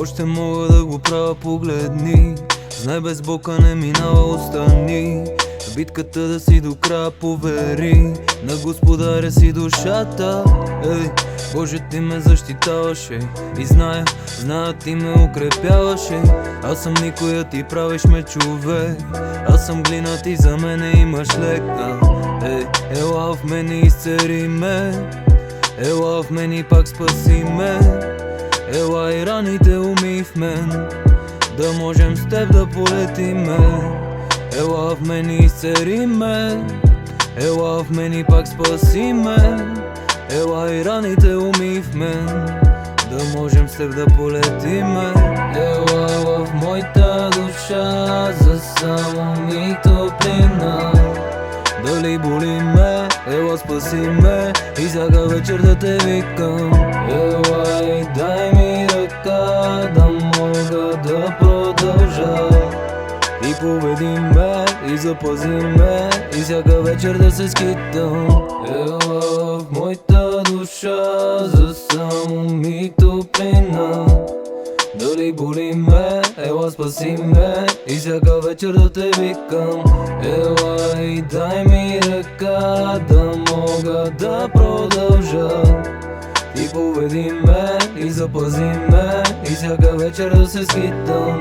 Още мога да го правя, погледни. Знай, без бока не минава, остани. В битката да си до края, повери. На господаря си душата. Ей, Боже, ти ме защитаваше. И зная, ти ме укрепяваше. Аз съм никоя, ти правиш ме човек. Аз съм глина, ти за мене имаш лек. Ей, ела в мен и изцери ме. Ела в мен и пак спаси ме. Ела и раните умий в мен, да можем с теб да полетиме. Ела в мен и изцери ме. Ела в мен и пак спаси ме. Ела и раните умий в мен, да можем с теб да полетиме. Ела в моята душа, за само ми топлина. Дали боли ме, ела спаси ме, и всяка вечер да те викам. Ела и дай ми ръка, да мога да продължа. И поведи ме, и запази ме, и всяка вечер да се скитам. Ела в моята душа, за само ми топлина. Дали боли ме, ела спаси ме, и всяка вечер да те викам. Ела и дай ми ръка, да мога да продължа. И поведи ме, и запази ме, и всяка вечер да се скитам.